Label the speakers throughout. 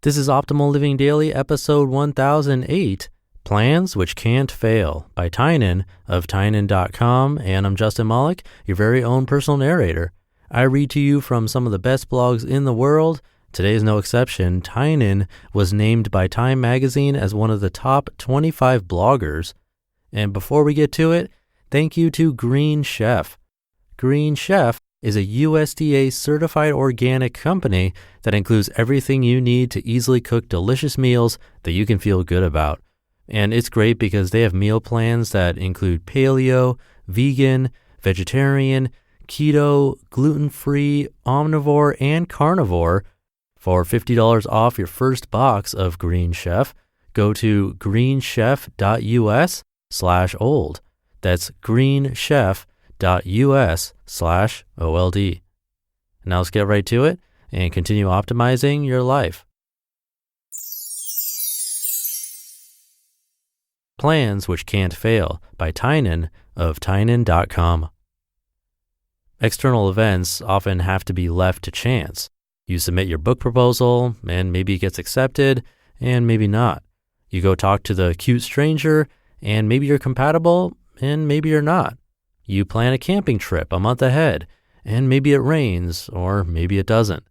Speaker 1: This is Optimal Living Daily, episode 1008, Plans Which Can't Fail by Tynan of Tynan.com, and I'm Justin Malik, your very own personal narrator. I read to you from some of the best blogs in the world. Today is no exception. Tynan was named by Time magazine as one of the top 25 bloggers. And before we get to it, thank you to Green Chef. Green Chef is a USDA certified organic company that includes everything you need to easily cook delicious meals that you can feel good about. And it's great because they have meal plans that include paleo, vegan, vegetarian, keto, gluten-free, omnivore, and carnivore. For $50 off your first box of Green Chef, go to greenchef.us/old. That's greenchef.us/OLD. Now let's get right to it and continue optimizing your life. Plans Which Can't Fail by Tynan of Tynan.com. External events often have to be left to chance. You submit your book proposal, and maybe it gets accepted, and maybe not. You go talk to the cute stranger, and maybe you're compatible, and maybe you're not. You plan a camping trip a month ahead, and maybe it rains, or maybe it doesn't.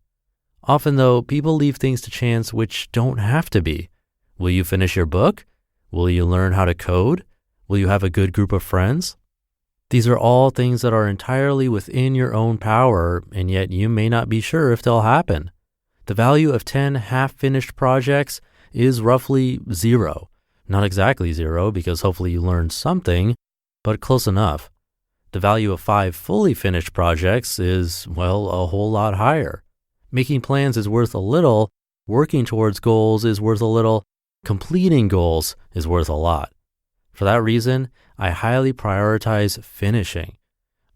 Speaker 1: Often, though, people leave things to chance which don't have to be. Will you finish your book? Will you learn how to code? Will you have a good group of friends? These are all things that are entirely within your own power, and yet you may not be sure if they'll happen. The value of 10 half-finished projects is roughly zero. Not exactly zero, because hopefully you learned something, but close enough. The value of 5 fully finished projects is, well, a whole lot higher. Making plans is worth a little, working towards goals is worth a little, completing goals is worth a lot. For that reason, I highly prioritize finishing.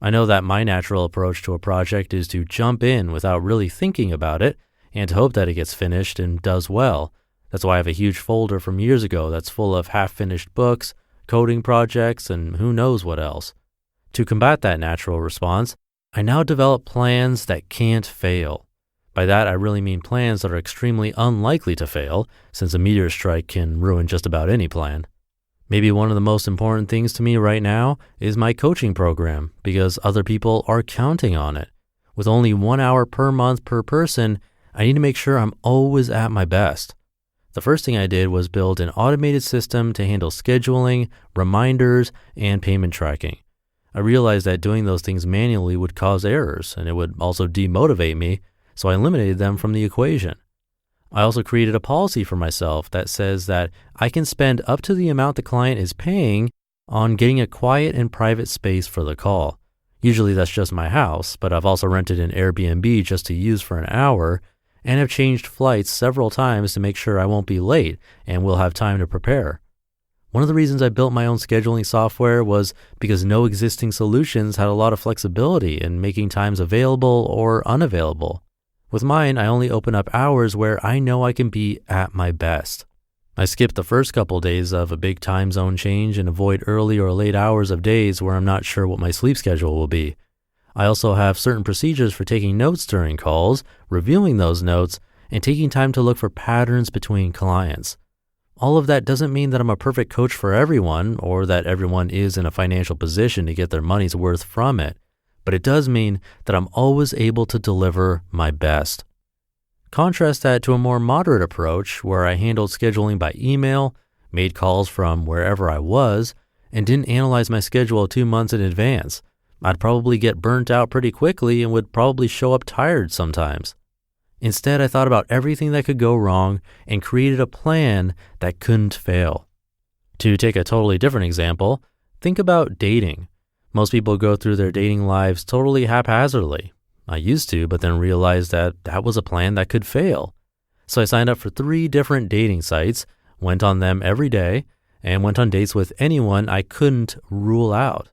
Speaker 1: I know that my natural approach to a project is to jump in without really thinking about it and to hope that it gets finished and does well. That's why I have a huge folder from years ago that's full of half-finished books, coding projects, and who knows what else. To combat that natural response, I now develop plans that can't fail. By that, I really mean plans that are extremely unlikely to fail, since a meteor strike can ruin just about any plan. Maybe one of the most important things to me right now is my coaching program, because other people are counting on it. With only 1 hour per month per person, I need to make sure I'm always at my best. The first thing I did was build an automated system to handle scheduling, reminders, and payment tracking. I realized that doing those things manually would cause errors, and it would also demotivate me, so I eliminated them from the equation. I also created a policy for myself that says that I can spend up to the amount the client is paying on getting a quiet and private space for the call. Usually that's just my house, but I've also rented an Airbnb just to use for an hour, and have changed flights several times to make sure I won't be late and will have time to prepare. One of the reasons I built my own scheduling software was because no existing solutions had a lot of flexibility in making times available or unavailable. With mine, I only open up hours where I know I can be at my best. I skip the first couple days of a big time zone change and avoid early or late hours of days where I'm not sure what my sleep schedule will be. I also have certain procedures for taking notes during calls, reviewing those notes, and taking time to look for patterns between clients. All of that doesn't mean that I'm a perfect coach for everyone or that everyone is in a financial position to get their money's worth from it. But it does mean that I'm always able to deliver my best. Contrast that to a more moderate approach where I handled scheduling by email, made calls from wherever I was, and didn't analyze my schedule 2 months in advance. I'd probably get burnt out pretty quickly and would probably show up tired sometimes. Instead, I thought about everything that could go wrong and created a plan that couldn't fail. To take a totally different example, think about dating. Most people go through their dating lives totally haphazardly. I used to, but then realized that that was a plan that could fail. So I signed up for 3 different dating sites, went on them every day, and went on dates with anyone I couldn't rule out.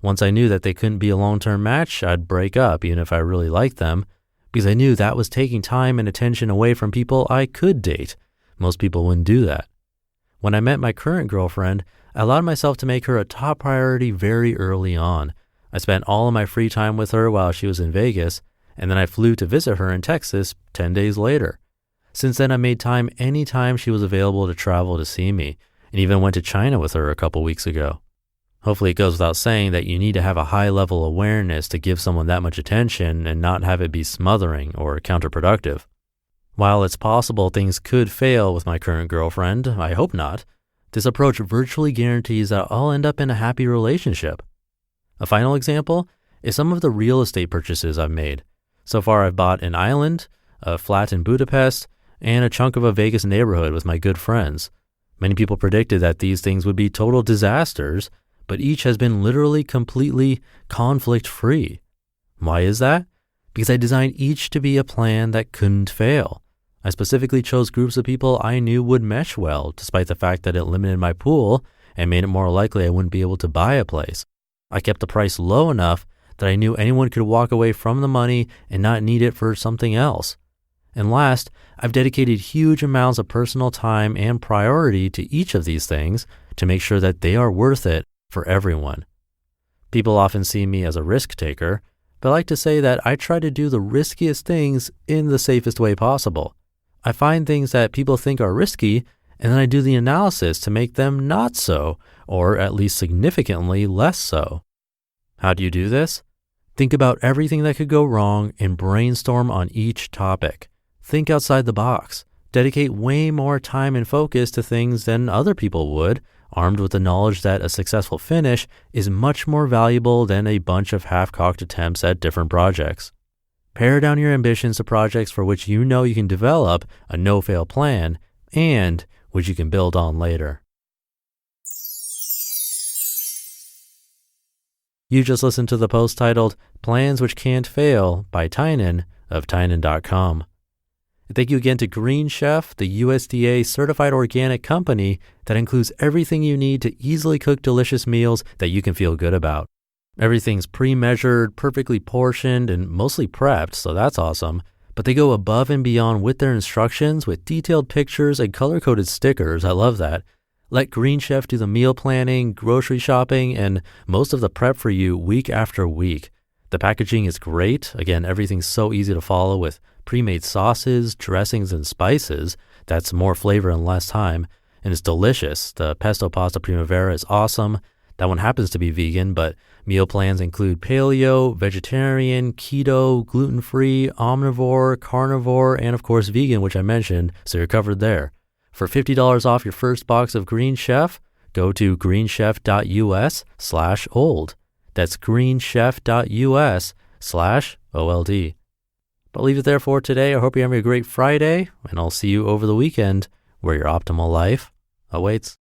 Speaker 1: Once I knew that they couldn't be a long-term match, I'd break up even if I really liked them, because I knew that was taking time and attention away from people I could date. Most people wouldn't do that. When I met my current girlfriend, I allowed myself to make her a top priority very early on. I spent all of my free time with her while she was in Vegas, and then I flew to visit her in Texas 10 days later. Since then, I made time anytime she was available to travel to see me, and even went to China with her a couple weeks ago. Hopefully it goes without saying that you need to have a high level awareness to give someone that much attention and not have it be smothering or counterproductive. While it's possible things could fail with my current girlfriend, I hope not, this approach virtually guarantees that I'll end up in a happy relationship. A final example is some of the real estate purchases I've made. So far I've bought an island, a flat in Budapest, and a chunk of a Vegas neighborhood with my good friends. Many people predicted that these things would be total disasters, but each has been literally completely conflict-free. Why is that? Because I designed each to be a plan that couldn't fail. I specifically chose groups of people I knew would mesh well, despite the fact that it limited my pool and made it more likely I wouldn't be able to buy a place. I kept the price low enough that I knew anyone could walk away from the money and not need it for something else. And last, I've dedicated huge amounts of personal time and priority to each of these things to make sure that they are worth it for everyone. People often see me as a risk taker, but I like to say that I try to do the riskiest things in the safest way possible. I find things that people think are risky, and then I do the analysis to make them not so, or at least significantly less so. How do you do this? Think about everything that could go wrong and brainstorm on each topic. Think outside the box. Dedicate way more time and focus to things than other people would, armed with the knowledge that a successful finish is much more valuable than a bunch of half-cocked attempts at different projects. Pare down your ambitions to projects for which you know you can develop a no-fail plan and which you can build on later. You just listened to the post titled Plans Which Can't Fail by Tynan of Tynan.com. Thank you again to Green Chef, the USDA certified organic company that includes everything you need to easily cook delicious meals that you can feel good about. Everything's pre-measured, perfectly portioned, and mostly prepped, so that's awesome. But they go above and beyond with their instructions with detailed pictures and color-coded stickers. I love that. Let Green Chef do the meal planning, grocery shopping, and most of the prep for you week after week. The packaging is great. Again, everything's so easy to follow with pre-made sauces, dressings, and spices. That's more flavor in less time, and it's delicious. The pesto pasta primavera is awesome. That one happens to be vegan, but meal plans include paleo, vegetarian, keto, gluten-free, omnivore, carnivore, and of course vegan, which I mentioned, so you're covered there. For $50 off your first box of Green Chef, go to greenchef.us/old. That's greenchef.us/OLD. But I'll leave it there for today. I hope you're having a great Friday, and I'll see you over the weekend where your optimal life awaits.